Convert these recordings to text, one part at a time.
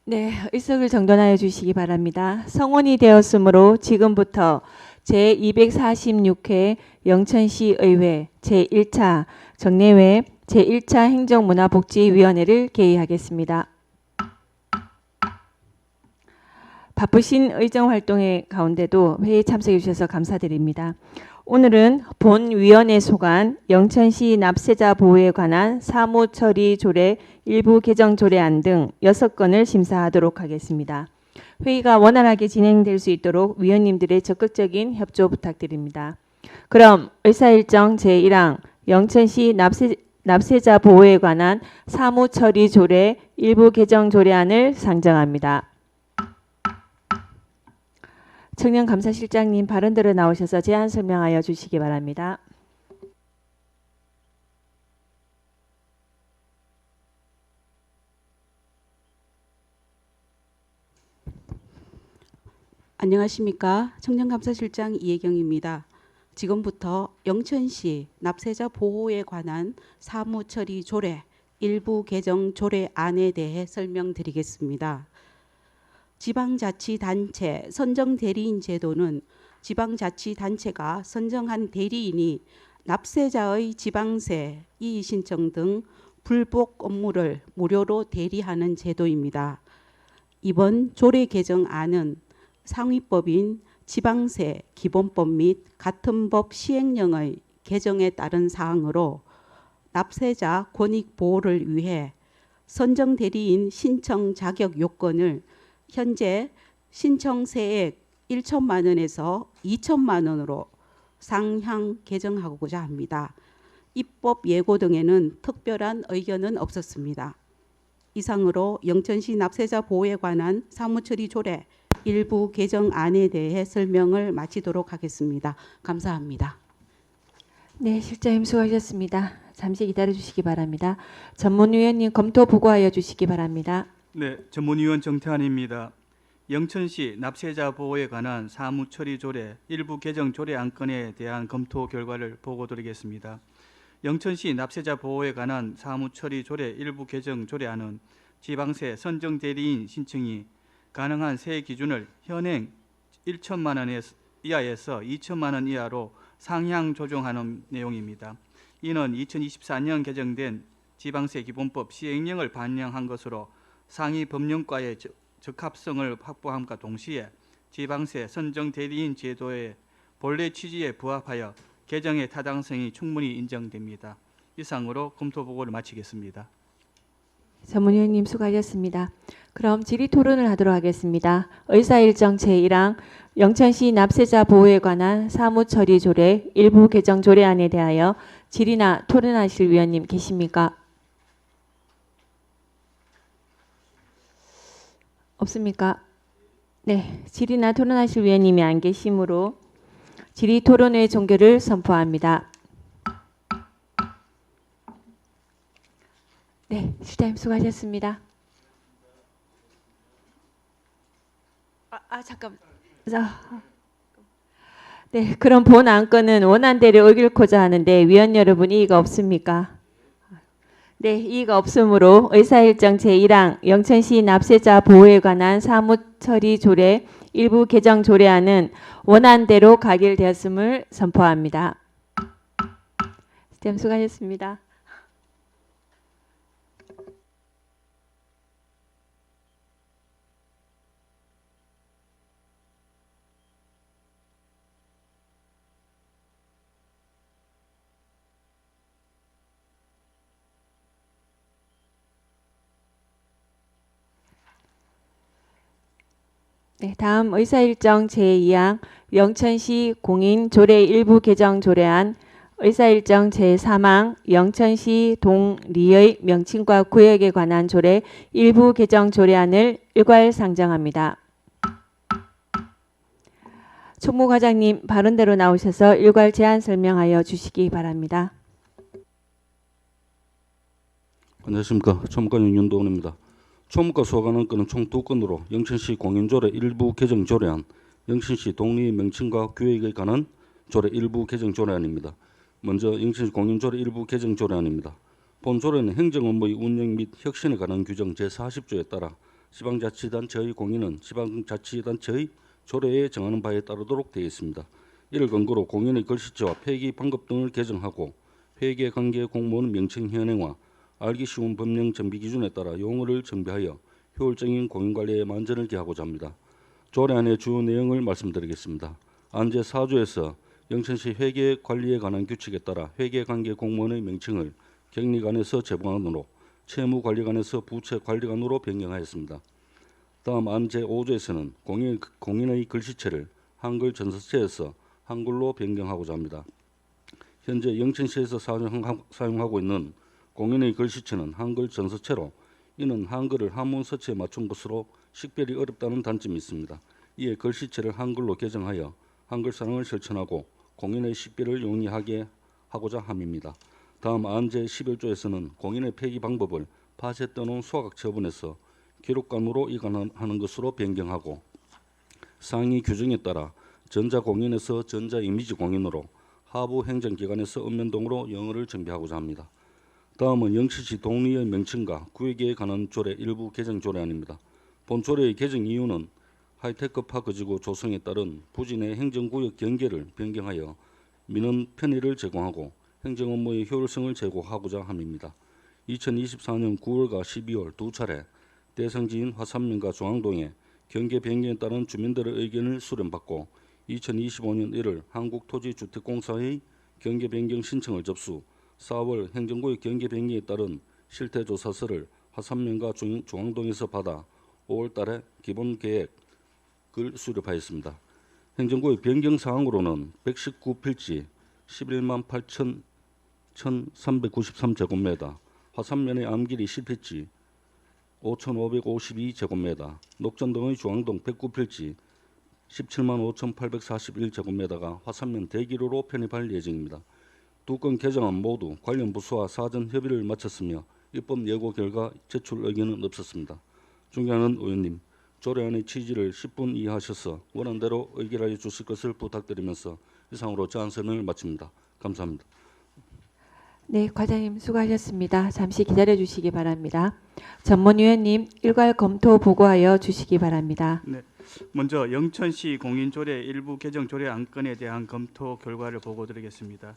네, 의석을 정돈하여 주시기 바랍니다. 성원이 되었으므로 지금부터 제246회 영천시 의회 제1차 정례회 제1차 행정문화복지위원회를 개의하겠습니다. 바쁘신 의정활동의 가운데도 회의에 참석해 주셔서 감사드립니다. 오늘은 본위원회 소관 영천시 납세자 보호에 관한 사무처리 조례 일부 개정 조례안 등 6건을 심사하도록 하겠습니다. 회의가 원활하게 진행될 수 있도록 위원님들의 적극적인 협조 부탁드립니다. 그럼 의사일정 제1항 영천시 납세자 보호에 관한 사무처리 조례 일부 개정 조례안을 상정합니다. 청년감사실장님 발언들어 나오셔서 제안 설명하여 주시기 바랍니다. 안녕하십니까. 청년감사실장 이혜경입니다. 지금부터 영천시 납세자 보호에 관한 사무처리 조례 일부 개정 조례안에 대해 설명드리겠습니다. 지방자치단체 선정대리인 제도는 지방자치단체가 선정한 대리인이 납세자의 지방세, 이의신청 등 불복 업무를 무료로 대리하는 제도입니다. 이번 조례 개정안은 상위법인 지방세 기본법 및 같은 법 시행령의 개정에 따른 사항으로 납세자 권익 보호를 위해 선정 대리인 신청 자격 요건을 현재 신청세액 1천만 원에서 2천만 원으로 상향 개정하고자 합니다. 입법 예고 등에는 특별한 의견은 없었습니다. 이상으로 영천시 납세자 보호에 관한 사무처리 조례 일부 개정안에 대해 설명을 마치도록 하겠습니다. 감사합니다. 네, 실장님 수고하셨습니다. 잠시 기다려 주시기 바랍니다. 전문위원님 검토 보고하여 주시기 바랍니다. 네, 전문위원 정태환입니다. 영천시 납세자 보호에 관한 사무처리 조례 일부 개정 조례 안건에 대한 검토 결과를 보고드리겠습니다. 영천시 납세자 보호에 관한 사무처리 조례 일부 개정 조례안은 지방세 선정 대리인 신청이 가능한 세액 기준을 현행 1천만 원 이하에서 2천만 원 이하로 상향 조정하는 내용입니다. 이는 2024년 개정된 지방세 기본법 시행령을 반영한 것으로 상위 법령과의 적합성을 확보함과 동시에 지방세 선정 대리인 제도의 본래 취지에 부합하여 개정의 타당성이 충분히 인정됩니다. 이상으로 검토 보고를 마치겠습니다. 전문위원님 수고하셨습니다. 그럼 질의 토론을 하도록 하겠습니다. 의사일정 제1항 영천시 납세자 보호에 관한 사무처리 조례 일부 개정 조례안에 대하여 질의나 토론하실 위원님 계십니까? 없습니까? 네, 질의나 토론하실 위원님이 안 계시므로 질의 토론회 종결을 선포합니다. 네, 실장님 수고하셨습니다. 잠깐. 네, 그럼 본 안건은 원안대로 의결코자 하는데 위원 여러분 이의가 없습니까? 네, 이의가 없으므로 의사일정 제1항 영천시 납세자 보호에 관한 사무처리 조례 일부 개정 조례안은 원안대로 가결되었음을 선포합니다. 실장님 수고하셨습니다. 네, 다음 의사일정 제2항 영천시 공인 조례 일부 개정 조례안 의사일정 제3항 영천시 동리의 명칭과 구역에 관한 조례 일부 개정 조례안을 일괄 상정합니다. 총무과장님 발언대로 나오셔서 일괄 제안 설명하여 주시기 바랍니다. 안녕하십니까. 총무과장 윤도원입니다. 총무과 소관한 건은 총 2건으로 영천시 공인조례 일부 개정 조례안, 영천시 동리 명칭과 규획에 관한 조례 일부 개정 조례안입니다. 먼저 영천시 공인조례 일부 개정 조례안입니다. 본 조례는 행정업무의 운영 및 혁신에 관한 규정 제40조에 따라 지방자치단체의 공인은 지방자치단체의 조례에 정하는 바에 따르도록 되어 있습니다. 이를 근거로 공인의 글씨체와 폐기 방법 등을 개정하고 회계 관계 공무원 명칭 현행화, 알기 쉬운 법령 정비 기준에 따라 용어를 정비하여 효율적인 공인 관리에 만전을 기하고자 합니다. 조례안의 주요 내용을 말씀드리겠습니다. 안제 4조에서 영천시 회계 관리에 관한 규칙에 따라 회계 관계 공무원의 명칭을 격리관에서 재관으로, 채무관리관에서 부채관리관으로 변경하였습니다. 다음 안제 5조에서는 공인의 글씨체를 한글 전서체에서 한글로 변경하고자 합니다. 현재 영천시에서 사용하고 있는 공인의 글씨체는 한글 전서체로 이는 한글을 한문서체에 맞춘 것으로 식별이 어렵다는 단점이 있습니다. 이에 글씨체를 한글로 개정하여 한글 사용을 실천하고 공인의 식별을 용이하게 하고자 함입니다. 다음 안제 11조에서는 공인의 폐기 방법을 파쇄 떠놓은 소각 처분에서 기록관으로 이관하는 것으로 변경하고 상위 규정에 따라 전자공인에서 전자이미지공인으로 하부 행정기관에서 읍면동으로 영어를 정비하고자 합니다. 다음은 영천시 동리의 명칭과 구역에 관한 조례 일부 개정 조례안입니다. 본 조례의 개정 이유는 하이테크파크지구 조성에 따른 부지 내 행정구역 경계를 변경하여 민원 편의를 제공하고 행정업무의 효율성을 제고하고자 함입니다. 2024년 9월과 12월 두 차례 대상지인 화산면과 중앙동에 경계 변경에 따른 주민들의 의견을 수렴받고 2025년 1월 한국토지주택공사의 경계 변경 신청을 접수, 4월 행정구역 경계 변경에 따른 실태조사서를 화산면과 중앙동에서 받아 5월 달에 기본계획을 수립하였습니다. 행정구역 변경 사항으로는 119필지 11만 8,393제곱미터, 화산면의 암길이 10필지 5,552제곱미터, 녹전동의 중앙동 109필지 17만 5,841제곱미터가 화산면 대기로로 편입할 예정입니다. 두 건 개정안 모두 관련 부서와 사전 협의를 마쳤으며 입법 예고 결과 제출 의견은 없었습니다. 존경하는 의원님, 조례안의 취지를 10분 이해하셔서 원안대로 의결하여 주실 것을 부탁드리면서 이상으로 제안 설명을 마칩니다. 감사합니다. 네, 과장님 수고하셨습니다. 잠시 기다려 주시기 바랍니다. 전문위원님 일괄 검토 보고하여 주시기 바랍니다. 네, 먼저 영천시 공인조례 일부 개정 조례 안건에 대한 검토 결과를 보고드리겠습니다.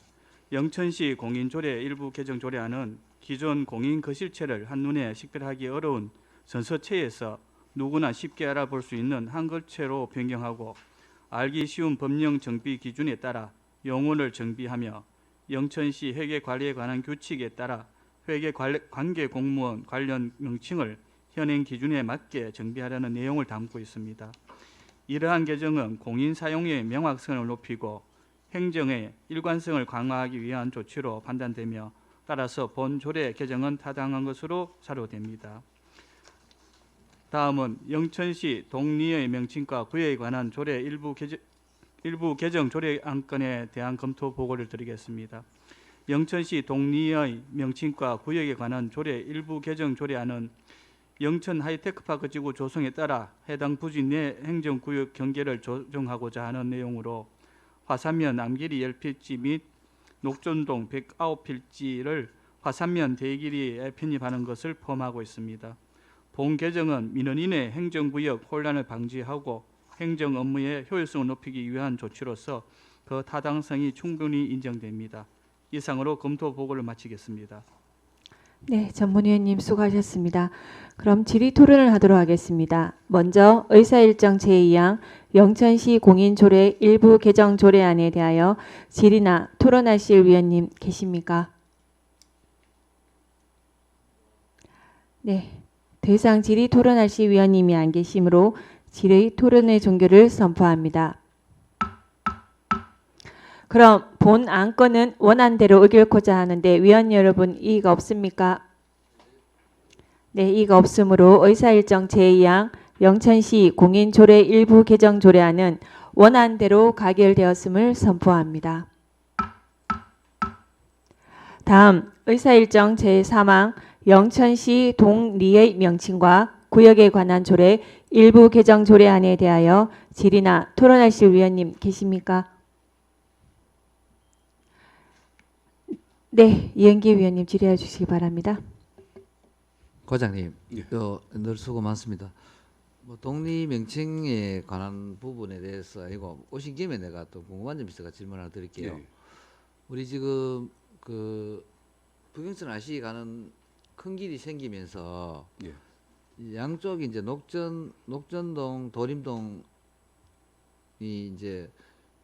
영천시 공인조례 일부 개정 조례안은 기존 공인 거실체를 한눈에 식별하기 어려운 전서체에서 누구나 쉽게 알아볼 수 있는 한글체로 변경하고 알기 쉬운 법령 정비 기준에 따라 용어를 정비하며 영천시 회계관리에 관한 규칙에 따라 회계관계 공무원 관련 명칭을 현행 기준에 맞게 정비하려는 내용을 담고 있습니다. 이러한 개정은 공인 사용의 명확성을 높이고 행정의 일관성을 강화하기 위한 조치로 판단되며 따라서 본 조례 개정은 타당한 것으로 사료됩니다. 다음은 영천시 동리의 명칭과 구역에 관한 조례 일부 개정 조례 안건에 대한 검토 보고를 드리겠습니다. 영천시 동리의 명칭과 구역에 관한 조례 일부 개정 조례안은 영천 하이테크파크 지구 조성에 따라 해당 부지 내 행정구역 경계를 조정하고자 하는 내용으로 화산면 암길이 10필지 및 녹전동 109필지를 화산면 대길이에 편입하는 것을 포함하고 있습니다. 본 개정은 민원인의 행정구역 혼란을 방지하고 행정 업무의 효율성을 높이기 위한 조치로서 그 타당성이 충분히 인정됩니다. 이상으로 검토 보고를 마치겠습니다. 네, 전문위원님 수고하셨습니다. 그럼 질의 토론을 하도록 하겠습니다. 먼저 의사일정 제2항 영천시 공인조례 일부 개정 조례안에 대하여 질의나 토론하실 위원님 계십니까? 네, 더 이상 질의 토론하실 위원님이 안 계시므로 질의 토론의 종결을 선포합니다. 그럼 본 안건은 원안대로 의결코자 하는데 위원 여러분 이의가 없습니까? 네, 이의가 없으므로 의사일정 제2항 영천시 공인조례 일부 개정 조례안은 원안대로 가결되었음을 선포합니다. 다음 의사일정 제3항 영천시 동리의 명칭과 구역에 관한 조례 일부 개정 조례안에 대하여 질의나 토론하실 위원님 계십니까? 네, 이은기 위원님 질의해 주시기 바랍니다. 과장님, 예. 늘 수고 많습니다. 뭐 독립 명칭에 관한 부분에 대해서 이거 오신 김에 내가 또 궁금한 점 있어서 질문 하나 드릴게요. 예. 우리 지금 그 북영천 RC 가는 큰 길이 생기면서 예. 이 양쪽이 이제 녹전동, 도림동이 이제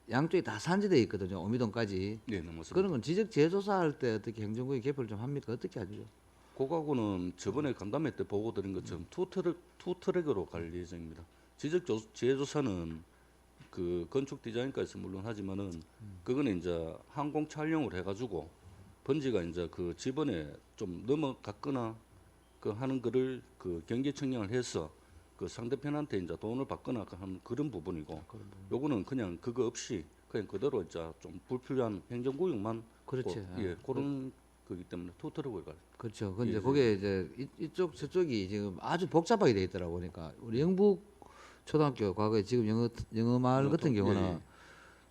양쪽이 다 산지대에 있거든요. 오미동까지. 네, 맞습니다. 그런 건 지적 재조사할 때 어떻게 행정구역 개표를 좀 합니까? 어떻게 하죠? 고가구는 저번에 간담회 때 보고 드린 것처럼 투 트랙으로 갈 예정입니다. 지적재조사는 그 건축 디자인까지 물론 하지만은 그거는 이제 항공 촬영을 해가지고 번지가 이제 그 지번에 좀 넘어갔거나 그 하는 거를 그 경계 측량을 해서 그 상대편한테 이제 돈을 받거나 하는 그런 부분이고, 요거는 그냥 그거 없이 그냥 그대로 이제 좀 불필요한 행정구역만 그렇지. 예, 그런 거기 때문에 투 트랙을 갈. 그렇죠. 근데 예, 거기에 이제 이쪽 저쪽이 지금 아주 복잡하게 돼 있더라고 보니까 우리 영북 초등학교 과거에 지금 영어 마을 같은 예, 경우는 예.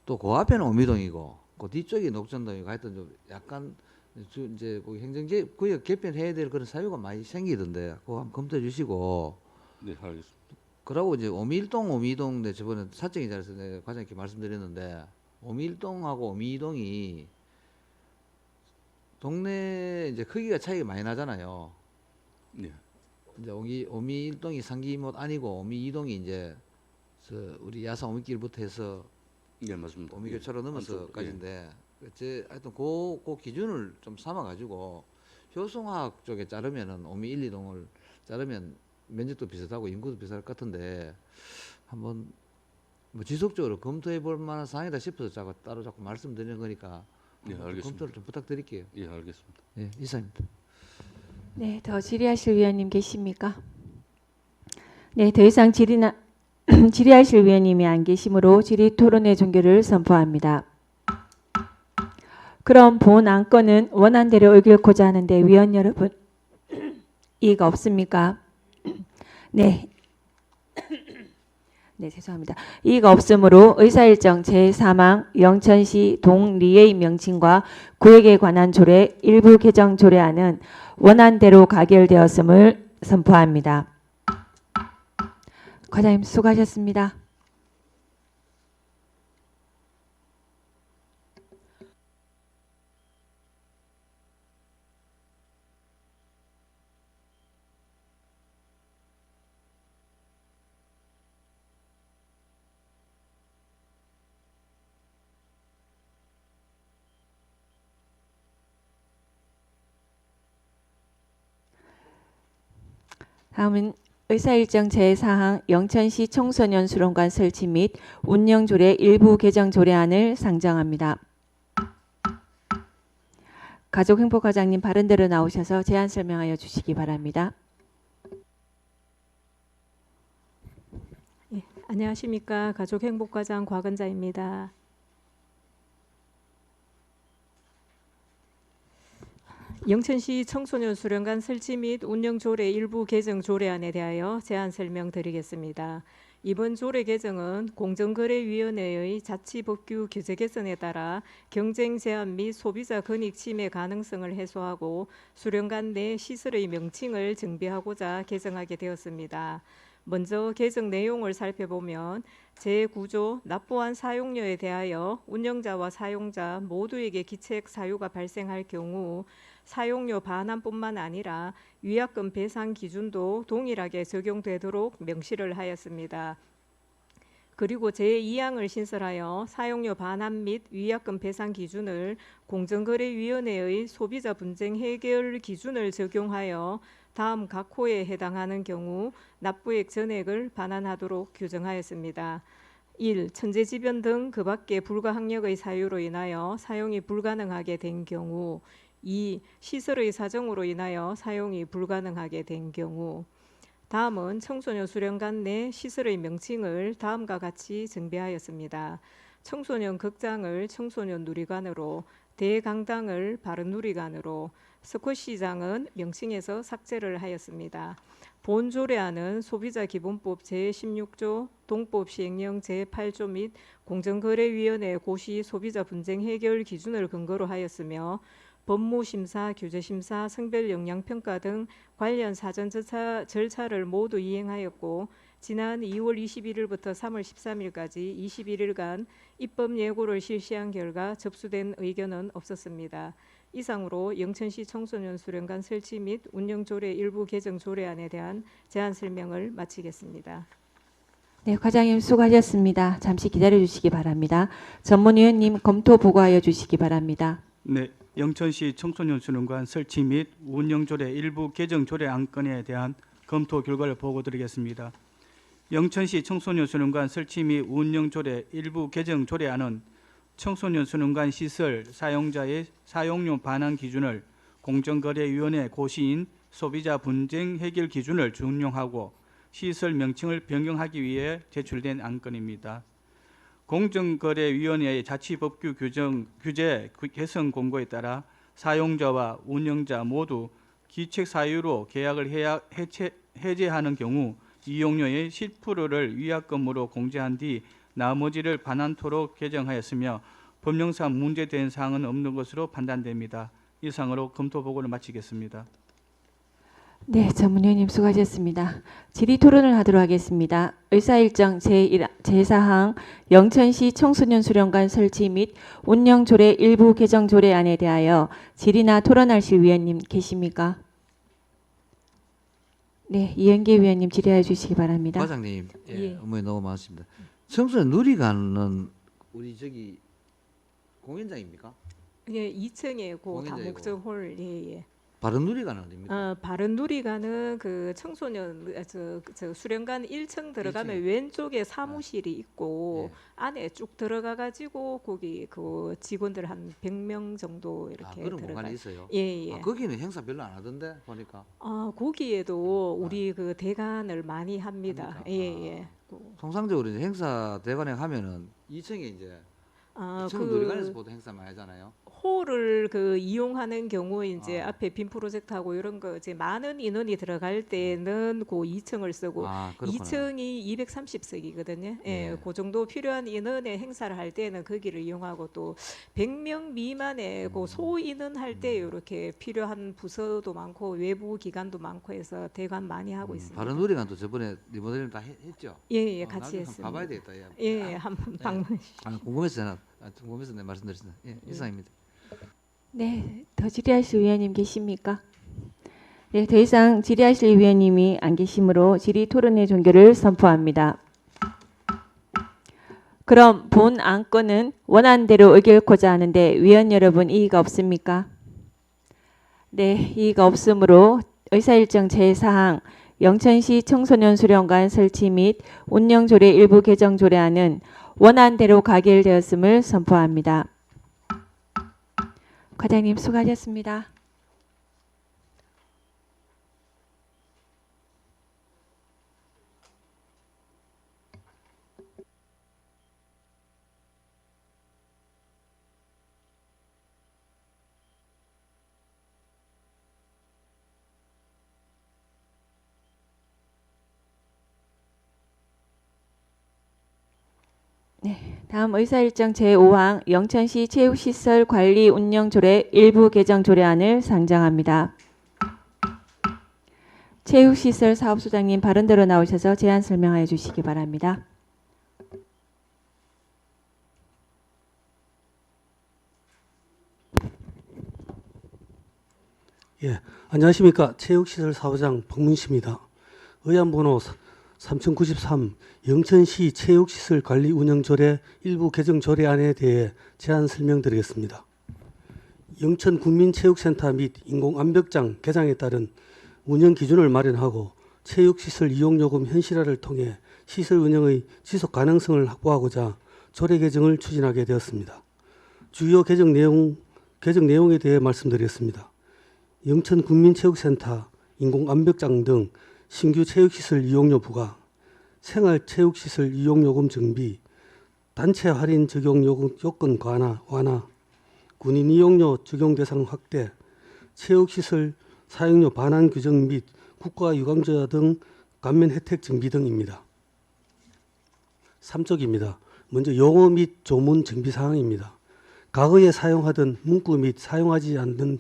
또 그 앞에는 오미동이고 그 뒤쪽이 녹전동이고 하여튼 좀 약간 이제 그 행정구역 개편해야 될 그런 사유가 많이 생기던데 그거 한번 검토해 주시고 네, 알겠습니다. 그러고 이제 오미동 내 저번에 사적인 자리에서 내가 과장님께 말씀드렸는데 오미일동하고 오미이동이 동네 이제 크기가 차이가 많이 나잖아요. 네, 이제 오미일동이 상기못 아니고 오미이동이 이제 우리 야산 오미길부터 해서 네, 맞습니다. 오미교차로 예, 넘어서까지인데 하여튼 그 기준을 좀 삼아 가지고 효성화학 쪽에 자르면은 오미 1, 2동을 자르면 면적도 비슷하고 인구도 비슷할 것 같은데 한번 뭐 지속적으로 검토해 볼 만한 사항이다 싶어서 따로 자꾸 말씀드리는 거니까 예, 한번 알겠습니다. 검토를 좀 부탁드릴게요. 예, 알겠습니다. 예, 이상입니다. 네, 더 질의하실 위원님 계십니까? 네, 더 이상 질의하실 위원님이 안 계시므로 질의 토론회 종결을 선포합니다. 그럼 본 안건은 원안대로 의결코자 하는데 위원 여러분 이의가 없습니까? 네. 네, 죄송합니다. 이의가 없으므로 의사일정 제3항 영천시 동리의 명칭과 구역에 관한 조례 일부 개정 조례안은 원안대로 가결되었음을 선포합니다. 과장님 수고하셨습니다. 다음은 의사일정 제4항 영천시 청소년 수련관 설치 및 운영조례 일부 개정 조례안을 상정합니다. 가족행복과장님 바른대로 나오셔서 제안 설명하여 주시기 바랍니다. 안녕하십니까. 가족행복과장 곽은자입니다. 영천시 청소년 수련관 설치 및 운영 조례 일부 개정 조례안에 대하여 제안 설명드리겠습니다. 이번 조례 개정은 공정거래위원회의 자치법규 규제 개선에 따라 경쟁 제한 및 소비자 권익 침해 가능성을 해소하고 수련관 내 시설의 명칭을 정비하고자 개정하게 되었습니다. 먼저 개정 내용을 살펴보면 제9조 납부한 사용료에 대하여 운영자와 사용자 모두에게 기책 사유가 발생할 경우 사용료 반환뿐만 아니라 위약금 배상 기준도 동일하게 적용되도록 명시를 하였습니다. 그리고 제2항을 신설하여 사용료 반환 및 위약금 배상 기준을 공정거래위원회의 소비자 분쟁 해결 기준을 적용하여 다음 각 호에 해당하는 경우 납부액 전액을 반환하도록 규정하였습니다. 1. 천재지변 등 그 밖의 불가항력의 사유로 인하여 사용이 불가능하게 된 경우 2. 시설의 사정으로 인하여 사용이 불가능하게 된 경우 다음은 청소년 수련관 내 시설의 명칭을 다음과 같이 정비하였습니다. 청소년 극장을 청소년 누리관으로, 대강당을 바른누리관으로, 스쿼시장은 명칭에서 삭제를 하였습니다. 본 조례안은 소비자기본법 제16조, 동법 시행령 제8조 및 공정거래위원회 고시 소비자 분쟁 해결 기준을 근거로 하였으며 법무심사, 규제심사, 성별영향평가 등 관련 사전 절차를 모두 이행하였고 지난 2월 21일부터 3월 13일까지 21일간 입법 예고를 실시한 결과 접수된 의견은 없었습니다. 이상으로 영천시 청소년 수련관 설치 및 운영 조례 일부 개정 조례안에 대한 제안 설명을 마치겠습니다. 네, 과장님 수고하셨습니다. 잠시 기다려 주시기 바랍니다. 전문위원님 검토 보고하여 주시기 바랍니다. 네, 영천시 청소년 수련관 설치 및 운영 조례 일부 개정 조례 안건에 대한 검토 결과를 보고드리겠습니다. 영천시 청소년 수련관 설치 및 운영 조례 일부 개정 조례안은 청소년 수련관 시설 사용자의 사용료 반환 기준을 공정거래위원회 고시인 소비자 분쟁 해결 기준을 준용하고 시설 명칭을 변경하기 위해 제출된 안건입니다. 공정거래위원회의 자치법규 규제 개선 공고에 따라 사용자와 운영자 모두 기책 사유로 계약을 해제하는 경우 이용료의 10%를 위약금으로 공제한 뒤 나머지를 반환토록 개정하였으며 법령상 문제된 사항은 없는 것으로 판단됩니다. 이상으로 검토 보고를 마치겠습니다. 네, 전문위원님 수고하셨습니다. 질의 토론을 하도록 하겠습니다. 의사일정 제4항 영천시 청소년 수련관 설치 및 운영 조례 일부 개정 조례안에 대하여 질의나 토론하실 위원님 계십니까? 네, 이현기 위원님 질의해 주시기 바랍니다. 과장님, 예. 업무에 너무 많습니다. 청소년 누리관은 우리 저기 공연장입니까? 예, 2층에 고 공연장이고. 다목적홀 예. 바른 누리관은 어디입니까? 바른 누리관은 그 청소년 저 수련관 1층 들어가면 1층에. 왼쪽에 사무실이 있고 예. 안에 쭉 들어가 가지고 거기 그 직원들 한 100명 정도 이렇게 그런 들어가. 공간이 있어요. 예, 예. 거기는 행사 별로 안 하던데 보니까. 거기에도 우리 그 대관을 많이 합니다. 합니까? 예, 예. 통상적으로 이제 행사 대관에 가면은 2층에 이제 2층 누리관에서 그 보통 행사 많이 하잖아요. 홀을 그 이용하는 경우 이제 아. 앞에 빔 프로젝트하고 이런 거 이제 많은 인원이 들어갈 때는 그 2층을 쓰고 그렇구나. 2층이 230석이거든요. 예, 예. 그 정도 필요한 인원의 행사를 할 때는 거기를 이용하고 또 100명 미만의 그 소인원 할 때 이렇게 필요한 부서도 많고 외부 기관도 많고 해서 대관 많이 하고 있습니다. 바른 누리관도 저번에 리모델링 다 했죠. 예, 예, 나중에 같이 한번 했습니다. 가봐야 되겠다. 야. 예, 한번 방문. 궁금해서 내가 말씀드렸습니다. 예, 이상입니다. 네, 더 질의하실 위원님 계십니까? 네, 더 이상 질의하실 위원님이 안 계시므로 질의 토론의 종결을 선포합니다. 그럼 본 안건은 원안대로 의결코자 하는데 위원 여러분 이의가 없습니까? 네, 이의가 없으므로 의사일정 제4항 영천시 청소년 수련관 설치 및 운영조례 일부 개정 조례안은 원안대로 가결되었음을 선포합니다. 과장님 수고하셨습니다. 다음 의사일정 제5항 영천시 체육시설 관리 운영 조례 일부 개정 조례안을 상정합니다. 체육시설 사업소장님 바른대로 나오셔서 제안 설명해 주시기 바랍니다. 예, 안녕하십니까. 체육시설 사업장 박문식입니다. 의안번호 3093 영천시 체육시설 관리 운영조례 일부 개정 조례안에 대해 제안 설명드리겠습니다. 영천국민체육센터 및 인공암벽장 개장에 따른 운영 기준을 마련하고 체육시설 이용요금 현실화를 통해 시설 운영의 지속 가능성을 확보하고자 조례 개정을 추진하게 되었습니다. 주요 개정 내용에 대해 말씀드리겠습니다. 영천국민체육센터, 인공암벽장 등 신규 체육시설 이용료 부과, 생활체육시설 이용요금 정비, 단체 할인 적용 요건 완화, 군인 이용료 적용 대상 확대, 체육시설 사용료 반환 규정 및 국가 유관자 등 감면 혜택 정비 등입니다. 3쪽입니다. 먼저 용어 및 조문 정비 사항입니다. 과거에 사용하던 문구 및 사용하지 않는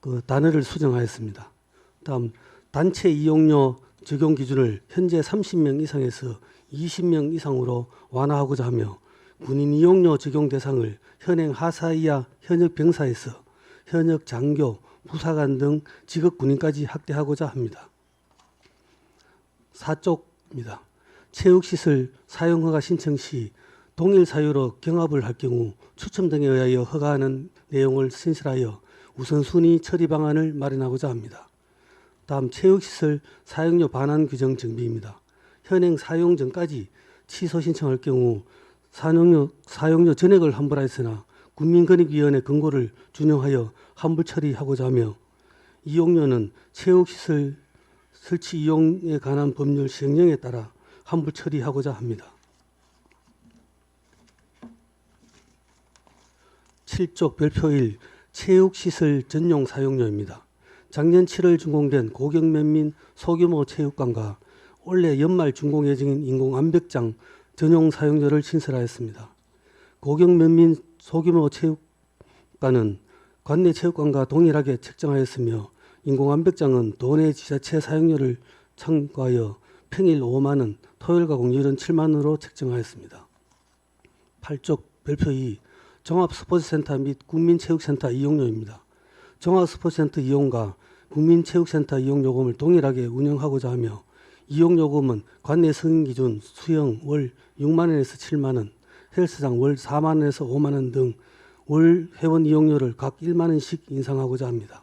그 단어를 수정하였습니다. 다음 단체 이용료 적용 기준을 현재 30명 이상에서 20명 이상으로 완화하고자 하며 군인 이용료 적용 대상을 현행 하사 이하 현역 병사에서 현역 장교, 부사관 등 직업 군인까지 확대하고자 합니다. 4쪽입니다. 체육시설 사용허가 신청 시 동일 사유로 경합을 할 경우 추첨 등에 의하여 허가하는 내용을 신설하여 우선순위 처리 방안을 마련하고자 합니다. 다음 체육시설 사용료 반환 규정 정비입니다. 현행 사용 전까지 취소 신청할 경우 사용료 전액을 환불하였으나 국민권익위원회 권고를 준용하여 환불 처리하고자 하며 이용료는 체육시설 설치 이용에 관한 법률 시행령에 따라 환불 처리하고자 합니다. 7쪽 별표 1 체육시설 전용 사용료입니다. 작년 7월 준공된 고경면민 소규모 체육관과 올해 연말 준공 예정인 인공암벽장 전용 사용료를 신설하였습니다. 고경면민 소규모 체육관은 관내 체육관과 동일하게 책정하였으며 인공암벽장은 도내 지자체 사용료를 참고하여 평일 5만 원, 토요일과 공휴일은 7만 원으로 책정하였습니다. 8쪽 별표 2 종합스포츠센터 및 국민체육센터 이용료입니다. 종합스포츠센터 이용과 국민체육센터 이용요금을 동일하게 운영하고자 하며 이용요금은 관내 승인 기준 수영 월 6만 원에서 7만 원, 헬스장 월 4만 원에서 5만 원 등 월 회원 이용료를 각 1만 원씩 인상하고자 합니다.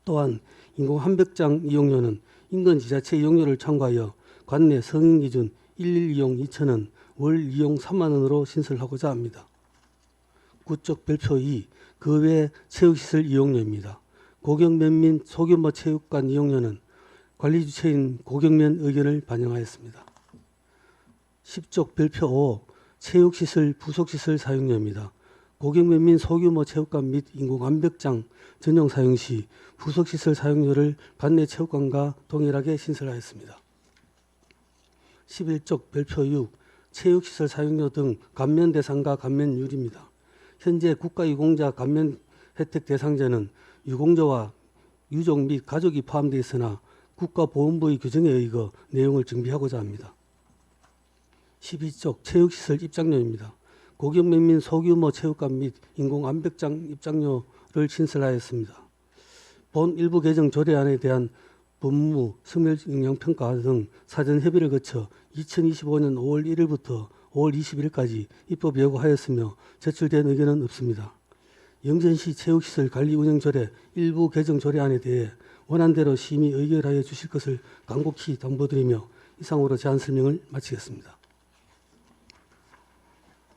또한 인공암벽장 이용료는 인근 지자체 이용료를 참고하여 관내 승인 기준 1일 이용 2천 원, 월 이용 3만 원으로 신설하고자 합니다. 9쪽 별표 2 그 외 체육시설 이용료입니다. 고경면민 소규모 체육관 이용료는 관리 주체인 고경면 의견을 반영하였습니다. 10쪽 별표 5 체육시설 부속시설 사용료입니다. 고경면민 소규모 체육관 및 인공암벽장 전용 사용 시 부속시설 사용료를 관내 체육관과 동일하게 신설하였습니다. 11쪽 별표 6 체육시설 사용료 등 감면 대상과 감면율입니다. 현재 국가유공자 감면 혜택 대상자는 유공자와 유족 및 가족이 포함되어 있으나 국가보훈부의 규정에 의거 내용을 정비하고자 합니다. 12쪽 체육시설 입장료입니다. 고경면민 소규모 체육관 및 인공암벽장 입장료를 신설하였습니다. 본 일부 개정 조례안에 대한 법무, 성별영향평가 등 사전 협의를 거쳐 2025년 5월 1일부터 5월 21일까지 입법 예고하였으며 제출된 의견은 없습니다. 영천시 체육시설 관리 운영 조례 일부 개정 조례안에 대해 원안대로 심의 의결하여 주실 것을 간곡히 당부드리며 이상으로 제안 설명을 마치겠습니다.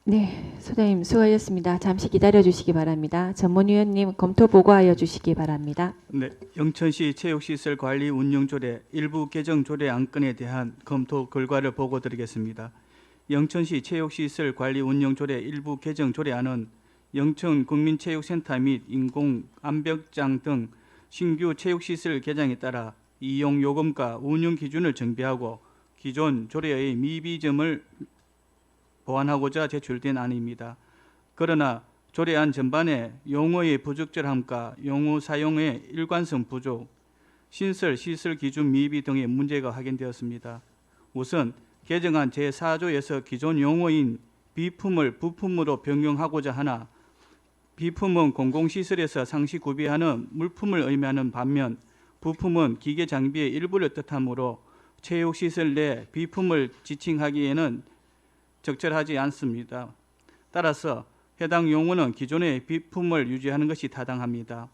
네, 소장님 수고하셨습니다. 잠시 기다려 주시기 바랍니다. 전문위원님 검토 보고하여 주시기 바랍니다. 네, 영천시 체육시설 관리 운영조례 일부 개정 조례 안건에 대한 검토 결과를 보고드리겠습니다. 영천시 체육시설 관리 운영조례 일부 개정 조례안은 영천 국민체육센터 및 인공암벽장 등 신규 체육시설 개장에 따라 이용요금과 운영기준을 정비하고 기존 조례의 미비점을 보완하고자 제출된 안입니다. 그러나 조례안 전반에 용어의 부적절함과 용어 사용의 일관성 부족, 신설, 시설 기준 미비 등의 문제가 확인되었습니다. 우선 개정안 제4조에서 기존 용어인 비품을 부품으로 변경하고자 하나 비품은 공공시설에서 상시 구비하는 물품을 의미하는 반면 부품은 기계 장비의 일부를 뜻하므로 체육시설 내 비품을 지칭하기에는 적절하지 않습니다. 따라서 해당 용어는 기존의 비품을 유지하는 것이 타당합니다.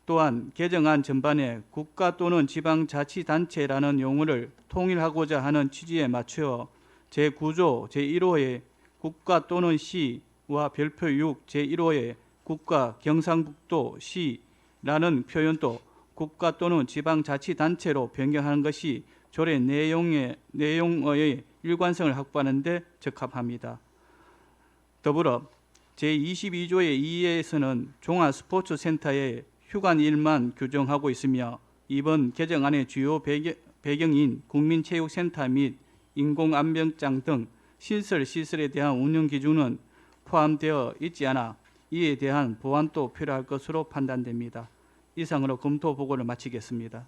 또한 개정안 전반에 국가 또는 지방자치단체라는 용어를 통일하고자 하는 취지에 맞추어 제9조 제1호의 국가 또는 시와 별표 6 제1호의 국가 경상북도 시라는 표현도 국가 또는 지방자치단체로 변경하는 것이 조례 내용의 일관성을 확보하는 데 적합합니다. 더불어 제22조의 2에서는 종합스포츠센터의 휴관일만 규정하고 있으며 이번 개정안의 주요 배경인 국민체육센터 및 인공암벽장 등 시설에 대한 운영 기준은 포함되어 있지 않아 이에 대한 보완도 필요할 것으로 판단됩니다. 이상으로 검토 보고를 마치겠습니다.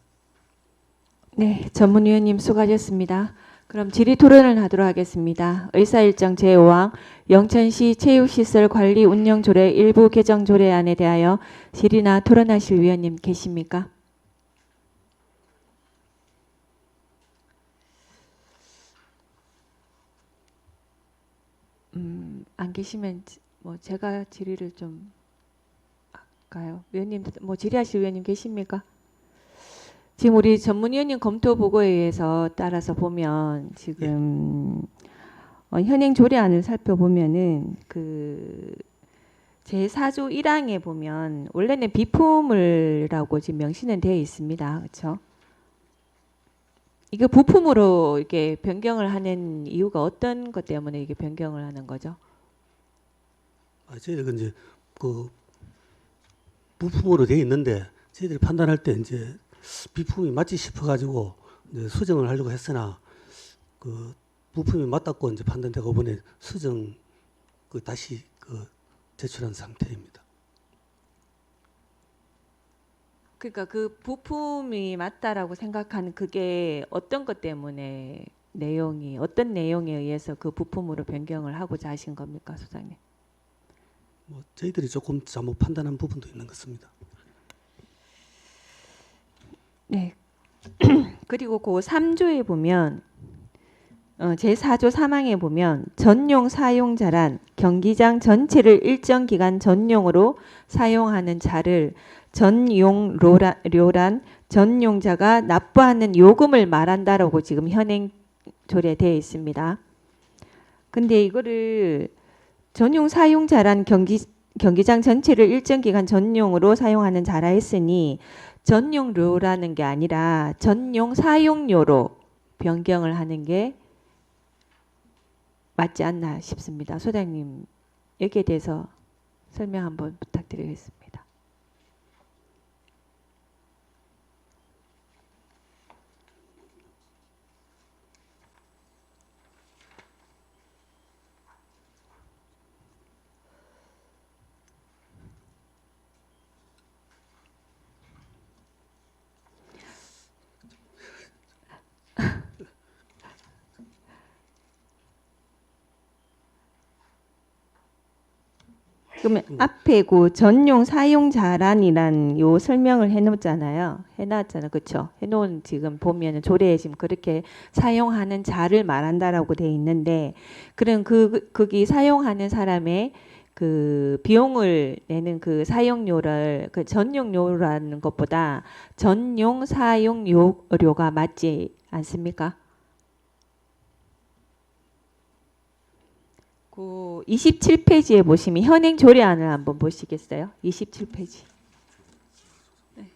네, 전문위원님 수고하셨습니다. 그럼 질의 토론을 하도록 하겠습니다. 의사일정 제5항 영천시 체육시설 관리 운영 조례 일부 개정 조례안에 대하여 질의나 토론하실 위원님 계십니까? 안 계시면 뭐 제가 질의를 좀 할까요? 위원님 뭐 질의하실 위원님 계십니까? 지금 우리 전문위원님 검토 보고에 의해서 따라서 보면 지금 현행 조례안을 살펴보면은 그 제4조 1항에 보면 원래는 비품을라고 지금 명시는 되어 있습니다. 그렇죠? 이거 부품으로 이렇게 변경을 하는 이유가 어떤 것 때문에 이게 변경을 하는 거죠? 저희가 이제 그 부품으로 되어 있는데 저희들이 판단할 때 이제 비품이 맞지 싶어가지고 이제 수정을 하려고 했으나 그 부품이 맞다고 이제 판단되고 이번에 수정 그 다시 그 제출한 상태입니다. 그러니까 그 부품이 맞다라고 생각하는 그게 어떤 것 때문에 내용이 어떤 내용에 의해서 그 부품으로 변경을 하고자 하신 겁니까, 소장님? 뭐 저희들이 조금 잘못 판단한 부분도 있는 것 같습니다. 네. 그리고 그 3조에 보면 제4조 3항에 보면 전용 사용자란 경기장 전체를 일정 기간 전용으로 사용하는 자를 전용료란 전용자가 납부하는 요금을 말한다라고 지금 현행 조례에 되어 있습니다. 근데 이거를 전용 사용자란 경기장 전체를 일정 기간 전용으로 사용하는 자라 했으니 전용료라는 게 아니라 전용 사용료로 변경을 하는 게 맞지 않나 싶습니다. 소장님 여기에 대해서 설명 한번 부탁드리겠습니다. 그러면 앞에 그 전용 사용자란이란 요 설명을 해놨잖아요. 그렇죠? 해놓은 지금 보면은 조례에 지금 그렇게 사용하는 자를 말한다라고 돼 있는데, 그럼 거기 사용하는 사람의 그 비용을 내는 그 사용료를 그 전용료라는 것보다 전용 사용료가 맞지 않습니까? 그 27페이지에 보시면 현행 조례안을 한번 보시겠어요? 27페이지. 네.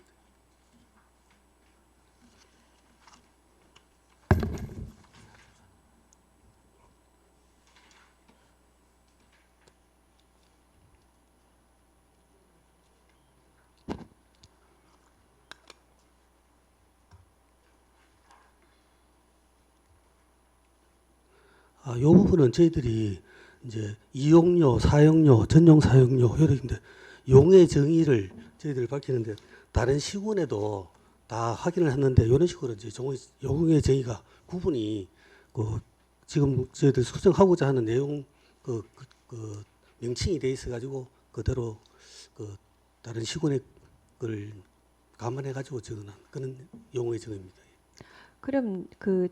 요 부분은 저희들이 이제 이용료, 사용료, 전용 사용료 이런데 용의 정의를 저희들이 밝히는데 다른 시군에도 다 확인을 했는데 이런 식으로 이제 용의 정의가 구분이 그 지금 저희들 수정하고자 하는 내용 그 명칭이 돼 있어 가지고 그대로 그 다른 시군의 걸 감안해 가지고 적어놓은 그런 용의 정의입니다. 그럼 그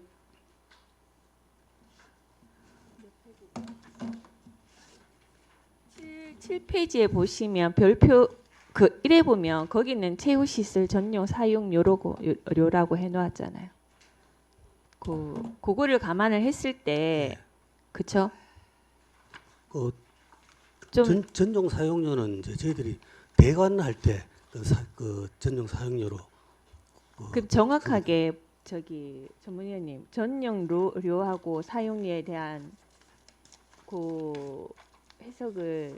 7페이지에 보시면 별표 그 1에 보면 거기는 체육시설 전용 사용료라고 해놓았잖아요. 그거를 감안을 했을 때, 그쵸? 좀 전용 사용료는 이제 저희들이 대관할 때 그 전용 사용료로 그럼 정확하게 저기 전문위원님 전용료하고 사용료에 대한 그 해석을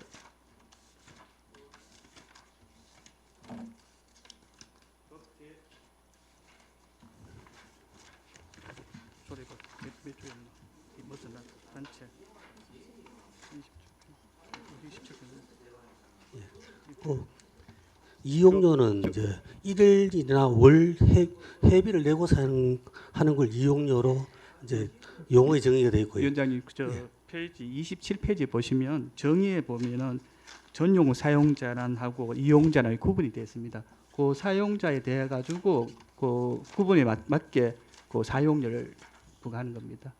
조례가 몇 조였나? 이 무슨 단체 27편. 이용료는 이제 일일이나 월 회비를 내고 하는 걸 이용료로 이제 용어에 정의가 되어 있고요. 위원장님 페이지 27페이지 보시면 정의에 보면은 전용 사용자란하고 이용자랑 구분이 되어 있습니다. 그 사용자에 대해 가지고 그 구분에 맞게 그 사용료를 부과하는 겁니다.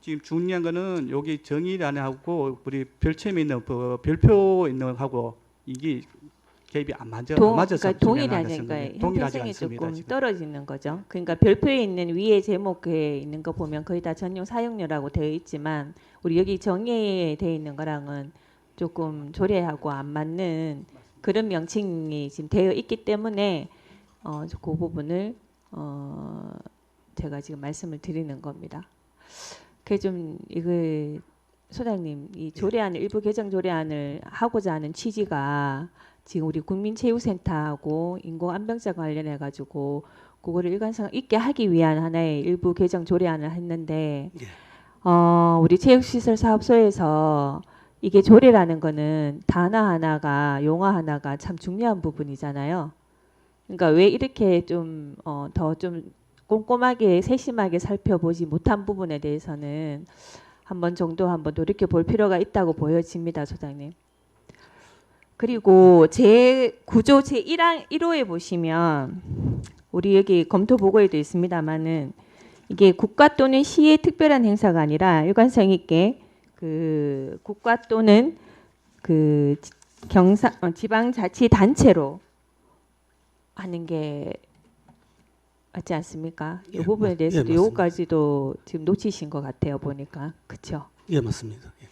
지금 중요한 거는 여기 정의란하고 우리 별첨에 있는 그 별표 있는 거하고 이게 갭이 안 맞아서 그러니까 동일하니까 동일하지 형태성이 않습니다. 조금 지금. 떨어지는 거죠. 그러니까 별표에 있는 위에 제목에 있는 거 보면 거의 다 전용 사용료라고 되어 있지만 우리 여기 정의에 되어 있는 거랑은 조금 조례하고 안 맞는 그런 명칭이 지금 되어 있기 때문에 그 부분을 제가 지금 말씀을 드리는 겁니다. 그게 좀 이거 소장님 이 조례안을 일부 개정 조례안을 하고자 하는 취지가 지금 우리 국민체육센터하고 인공암병자 관련해 가지고 그거를 일관성 있게 하기 위한 하나의 일부 개정 조례안을 했는데 우리 체육시설 사업소에서 이게 조례라는 거는 단어 하나가 용어 하나가 참 중요한 부분이잖아요. 그러니까 왜 이렇게 좀 더 좀 꼼꼼하게 세심하게 살펴보지 못한 부분에 대해서는 한번 돌이켜 볼 필요가 있다고 보여집니다, 소장님. 그리고 제 구조 제 1호에 보시면 우리 여기 검토 보고에도 있습니다만은 이게 국가 또는 시의 특별한 행사가 아니라 일관성 있게 그 국가 또는 그 지방자치단체로 하는 게 맞지 않습니까? 이 예, 부분에 대해서도 맞습니다. 요거까지도 지금 놓치신 것 같아요 보니까 그렇죠? 예, 맞습니다. 예.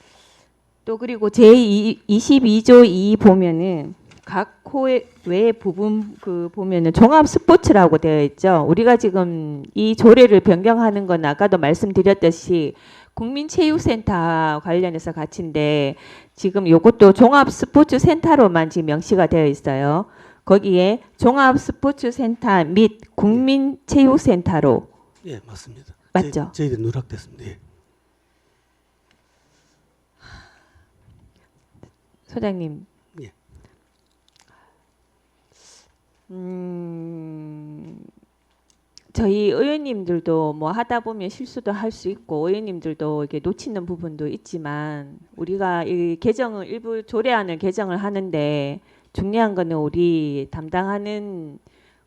또 그리고 제22조 2 보면은 각 호외 부분 그 보면은 종합 스포츠라고 되어 있죠. 우리가 지금 이 조례를 변경하는 건 아까도 말씀드렸듯이 국민체육센터 관련해서 같이인데 지금 요것도 종합 스포츠 센터로만 지금 명시가 되어 있어요. 거기에 종합 스포츠 센터 및 국민체육센터로 예, 맞습니다. 맞죠? 저희들 누락됐습니다. 예. 소장님. 예. 저희 의원님들도 뭐 하다 보면 실수도 할 수 있고 의원님들도 이렇게 놓치는 부분도 있지만 우리가 이 개정을 일부 조례안을 개정을 하는데 중요한 거는 우리 담당하는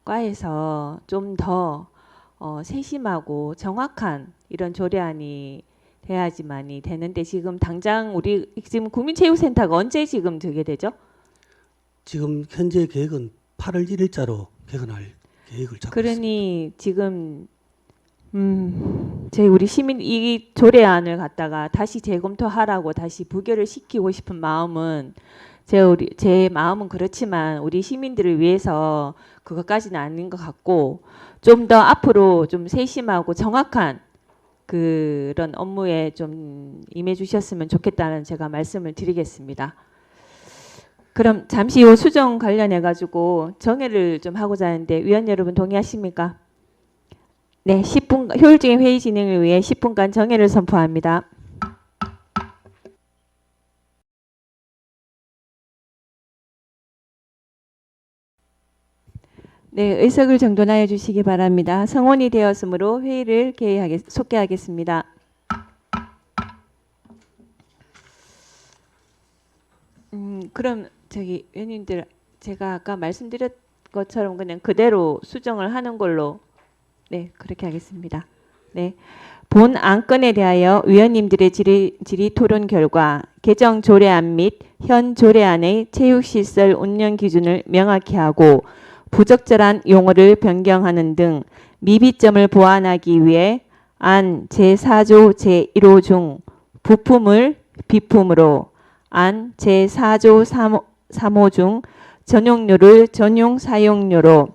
과에서 좀 더 세심하고 정확한 이런 조례안이 돼야지만이 되는데 지금 당장 우리 지금 국민체육센터가 언제 지금 되게 되죠? 지금 현재 계획은 8월 1일자로 개관할 계획을 잡고 있습니다. 그러니 지금 저희 우리 시민 이 조례안을 갖다가 다시 재검토하라고 다시 부결을 시키고 싶은 마음은 제 마음은 그렇지만 우리 시민들을 위해서 그것까지는 아닌 것 같고 좀 더 앞으로 좀 세심하고 정확한 그런 업무에 좀 임해 주셨으면 좋겠다는 제가 말씀을 드리겠습니다. 그럼 잠시 후 수정 관련해 가지고 정회를 좀 하고자 하는데 위원 여러분 동의하십니까? 네, 10분 효율적인 회의 진행을 위해 10분간 정회를 선포합니다. 네, 의석을 정돈하여 주시기 바랍니다. 성원이 되었으므로 회의를 속개하겠습니다. 그럼 저기 위원님들 제가 아까 말씀드렸 것처럼 그냥 그대로 수정을 하는 걸로 네 그렇게 하겠습니다. 네, 본 안건에 대하여 위원님들의 질의 토론 결과 개정 조례안 및 현 조례안의 체육시설 운영 기준을 명확히 하고 부적절한 용어를 변경하는 등 미비점을 보완하기 위해 안 제4조 제1호 중 부품을 비품으로 안 제4조 3호 중 전용료를 전용 사용료로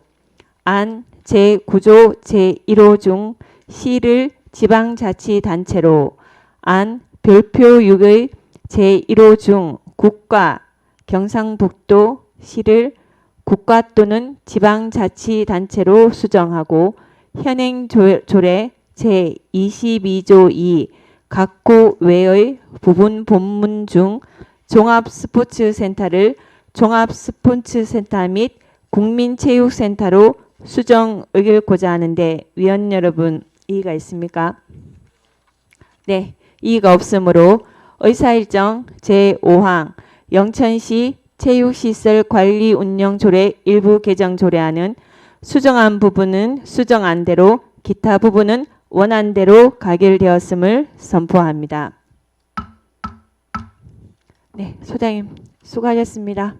안 제9조 제1호 중 시를 지방자치단체로 안 별표 6의 제1호 중 국가 경상북도 시를 국가 또는 지방자치단체로 수정하고 현행 조례 제22조 2 각호 외의 부분 본문 중 종합스포츠센터를 종합스포츠센터 및 국민체육센터로 수정 의결코자 하는데 위원 여러분 이의가 있습니까? 네, 이의가 없으므로 의사일정 제5항 영천시 체육시설관리운영조례 일부 개정 조례안은 수정한 부분은 수정한 대로 기타 부분은 원안대로 가결되었음을 선포합니다. 네, 소장님 수고하셨습니다.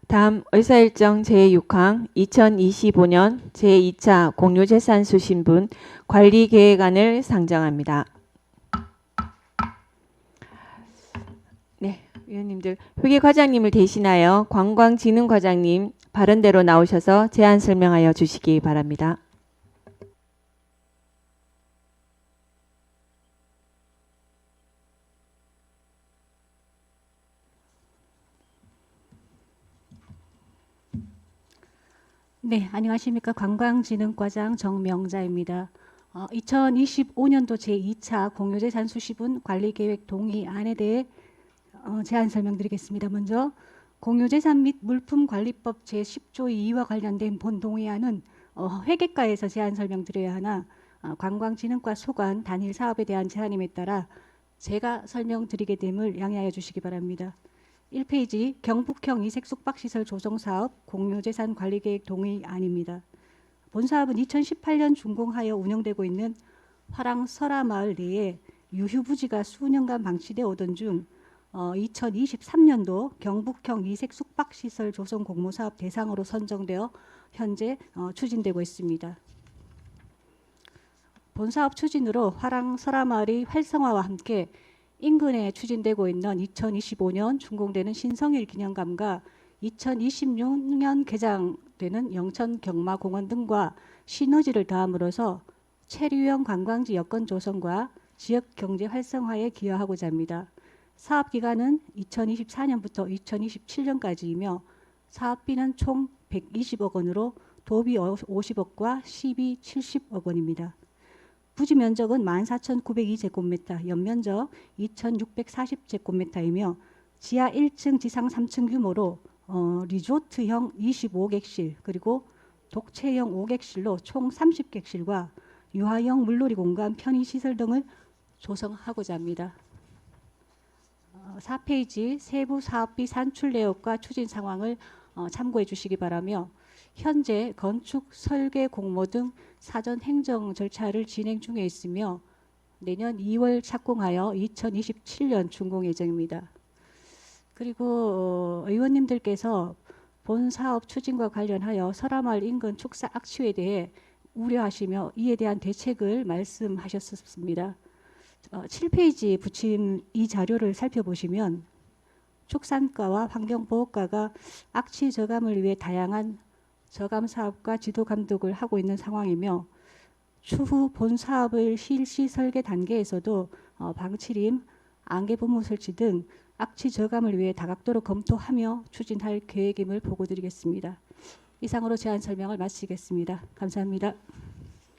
다음 의사일정 제6항 2025년 제2차 공유재산 수신분 관리계획안을 상정합니다. 네, 위원님들 회계과장님을 대신하여 관광진흥과장님 발언대로 나오셔서 제안 설명하여 주시기 바랍니다. 네, 안녕하십니까. 관광진흥과장 정명자입니다. 2025년도 제2차 공유재산 수시분 관리계획 동의안에 대해 제안 설명드리겠습니다. 먼저 공유재산 및 물품관리법 제10조 2와 관련된 본 동의안은 회계과에서 제안 설명드려야 하나 관광진흥과 소관 단일 사업에 대한 제안임에 따라 제가 설명드리게 됨을 양해하여 주시기 바랍니다. 1페이지 경북형 이색 숙박시설 조성사업 공유재산 관리계획 동의안입니다. 본 사업은 2018년 준공하여 운영되고 있는 화랑 설화마을 내에 유휴부지가 수년간 방치되어 오던 중 2023년도 경북형 이색 숙박시설 조성 공모사업 대상으로 선정되어 현재 추진되고 있습니다. 본 사업 추진으로 화랑 설화마을의 활성화와 함께 인근에 추진되고 있는 2025년 준공되는 신성일 기념관과 2026년 개장되는 영천 경마공원 등과 시너지를 더함으로써 체류형 관광지 여건 조성과 지역 경제 활성화에 기여하고자 합니다. 사업 기간은 2024년부터 2027년까지이며 사업비는 총 120억 원으로 도비 50억과 시비 70억 원입니다. 부지 면적은 14,902제곱미터, 연면적 2,640제곱미터이며 지하 1층, 지상 3층 규모로 리조트형 25객실 그리고 독채형 5객실로 총 30객실과 유아형 물놀이 공간, 편의시설 등을 조성하고자 합니다. 4페이지 세부 사업비 산출 내역과 추진 상황을 참고해 주시기 바라며 현재 건축, 설계, 공모 등 사전 행정 절차를 진행 중에 있으며 내년 2월 착공하여 2027년 준공 예정입니다. 그리고 의원님들께서 본 사업 추진과 관련하여 설화마을 인근 축사 악취에 대해 우려하시며 이에 대한 대책을 말씀하셨습니다. 7페이지 붙인 이 자료를 살펴보시면 축산과와 환경보호과가 악취 저감을 위해 다양한 저감 사업과 지도 감독을 하고 있는 상황이며 추후 본 사업을 실시 설계 단계에서도 방치림, 안개 분무 설치 등 악취 저감을 위해 다각도로 검토하며 추진할 계획임을 보고드리겠습니다. 이상으로 제안 설명을 마치겠습니다. 감사합니다.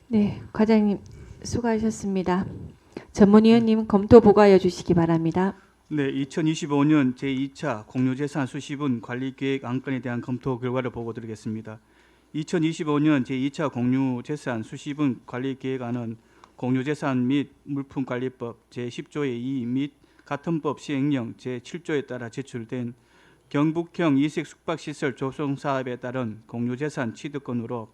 네, 과장님 수고하셨습니다. 전문위원님 검토 보고하여 주시기 바랍니다. 네, 2025년 제2차 공유재산 수시분 관리계획 안건에 대한 검토 결과를 보고드리겠습니다. 2025년 제2차 공유재산 수시분 관리계획안은 공유재산 및 물품관리법 제10조의 2 및 같은 법 시행령 제7조에 따라 제출된 경북형 이색 숙박시설 조성 사업에 따른 공유재산 취득권으로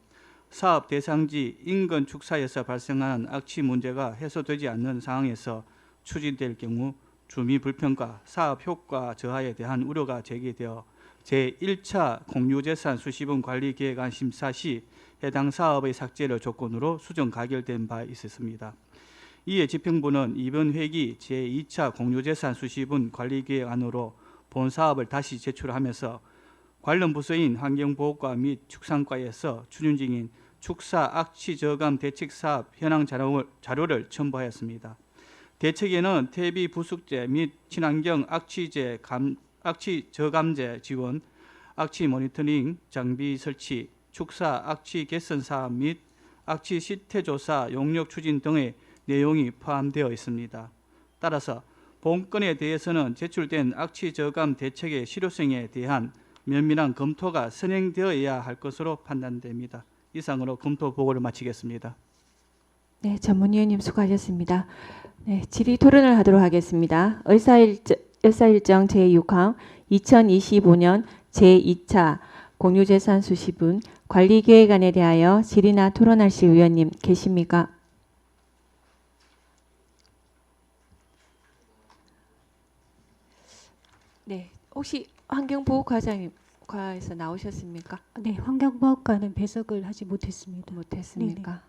사업 대상지 인근 축사에서 발생하는 악취 문제가 해소되지 않는 상황에서 추진될 경우 주미 불편과 사업 효과 저하에 대한 우려가 제기되어 제1차 공유재산 수시분 관리계획안 심사 시 해당 사업의 삭제를 조건으로 수정 가결된 바 있었습니다. 이에 집행부는 이번 회기 제2차 공유재산 수시분 관리계획안으로 본 사업을 다시 제출하면서 관련 부서인 환경보호과 및 축산과에서 추진 중인 축사 악취 저감 대책 사업 현황 자료를 첨부하였습니다. 대책에는 퇴비 부숙제 및 친환경 악취 저감제 지원, 악취 모니터링 장비 설치, 축사 악취 개선 사업 및 악취 실태 조사 용역 추진 등의 내용이 포함되어 있습니다. 따라서 본건에 대해서는 제출된 악취 저감 대책의 실효성에 대한 면밀한 검토가 선행되어야 할 것으로 판단됩니다. 이상으로 검토 보고를 마치겠습니다. 네, 전문위원님 수고하셨습니다. 네, 질의 토론을 하도록 하겠습니다. 의사일정 제6항 2025년 제2차 공유재산 수시분 관리계획안에 대하여 질의나 토론하실 위원님 계십니까? 네, 혹시 환경보호과에서 나오셨습니까? 네, 환경보호과는 배석을 하지 못했습니다. 못했습니까?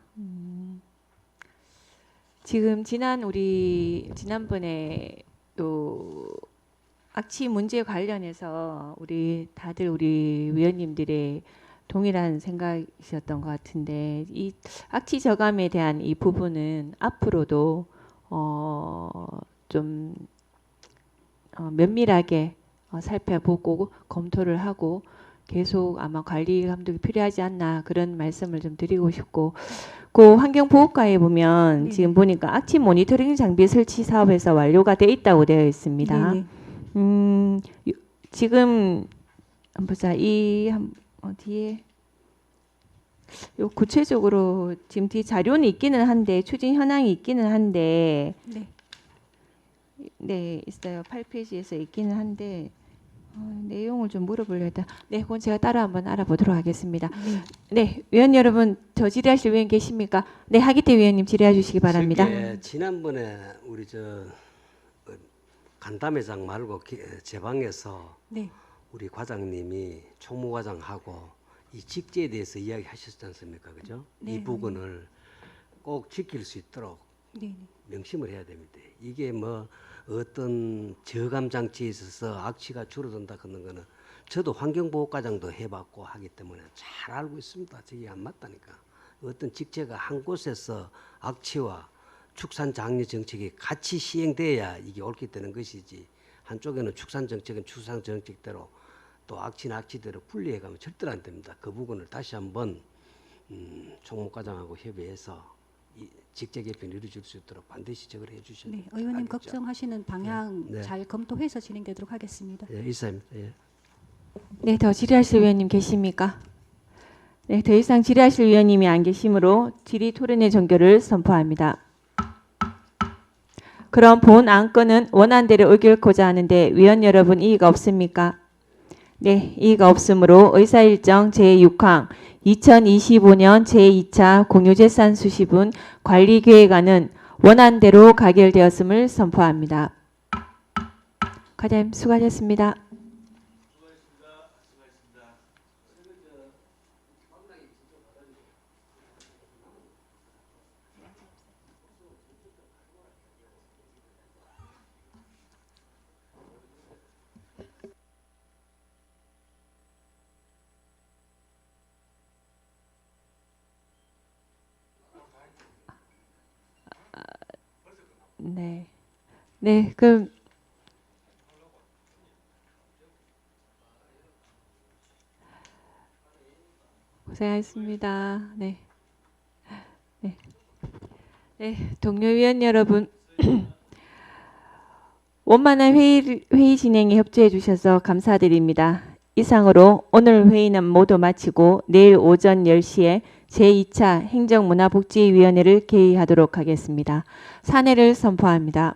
지금 지난번에 또 악취 문제 관련해서 우리 위원님들의 동일한 생각이셨던 것 같은데 이 악취 저감에 대한 이 부분은 앞으로도 좀 면밀하게 살펴보고 검토를 하고 계속 아마 관리 감독이 필요하지 않나 그런 말씀을 좀 드리고 싶고 그 환경보호과에 보면 네. 지금 보니까 악취 모니터링 장비 설치 사업에서 완료가 돼 있다고 되어 있습니다. 네, 지금 한번 보자. 뒤에 요 구체적으로 지금 뒤 자료는 있기는 한데 추진 현황이 있기는 한데 네. 네 있어요. 8페이지에서 있기는 한데 내용을 좀 물어보려 했다. 네, 그건 제가 따로 한번 알아보도록 하겠습니다. 네, 위원 여러분 더 질의하실 위원 계십니까? 네, 하기태 위원님 질의해 주시기 바랍니다. 지난번에 우리 간담회장 말고 제 방에서 네. 우리 과장님이 총무과장하고 이 직제에 대해서 이야기하셨지 않습니까, 그죠? 네, 이 부분을 꼭 지킬 수 있도록 네. 명심을 해야 됩니다. 이게 뭐 어떤 저감 장치에 있어서 악취가 줄어든다 그런 거는 저도 환경보호과장도 해봤고 하기 때문에 잘 알고 있습니다. 저게 안 맞다니까. 어떤 직제가 한 곳에서 악취와 축산 장려 정책이 같이 시행돼야 이게 옳게 되는 것이지 한쪽에는 축산 정책은 축산 정책대로 또 악취는 악취대로 분리해가면 절대로 안 됩니다. 그 부분을 다시 한번 총무과장하고 협의해서 이 직제 개편을 이루어질 수 있도록 반드시 적을 해주셔야 네, 됩니다. 의원님 알겠죠? 걱정하시는 방향 네. 잘 검토해서 진행되도록 하겠습니다. 예, 이사입니다. 예. 네, 더 질의하실 위원님 계십니까? 네, 더 이상 질의하실 위원님이 안 계시므로 질의 토론의 종결을 선포합니다. 그럼 본 안건은 원안대로 의결코자 하는데 위원 여러분 이의가 없습니까? 네, 이의가 없으므로 의사일정 제6항 2025년 제2차 공유재산 수시분 관리계획안은 원안대로 가결되었음을 선포합니다. 과장님 수고하셨습니다. 네. 네, 그럼 고생하셨습니다. 네. 네. 네, 동료 위원 여러분. 원만한 회의 진행에 협조해 주셔서 감사드립니다. 이상으로 오늘 회의는 모두 마치고 내일 오전 10시에 제2차 행정문화복지위원회를 개의하도록 하겠습니다. 사내를 선포합니다.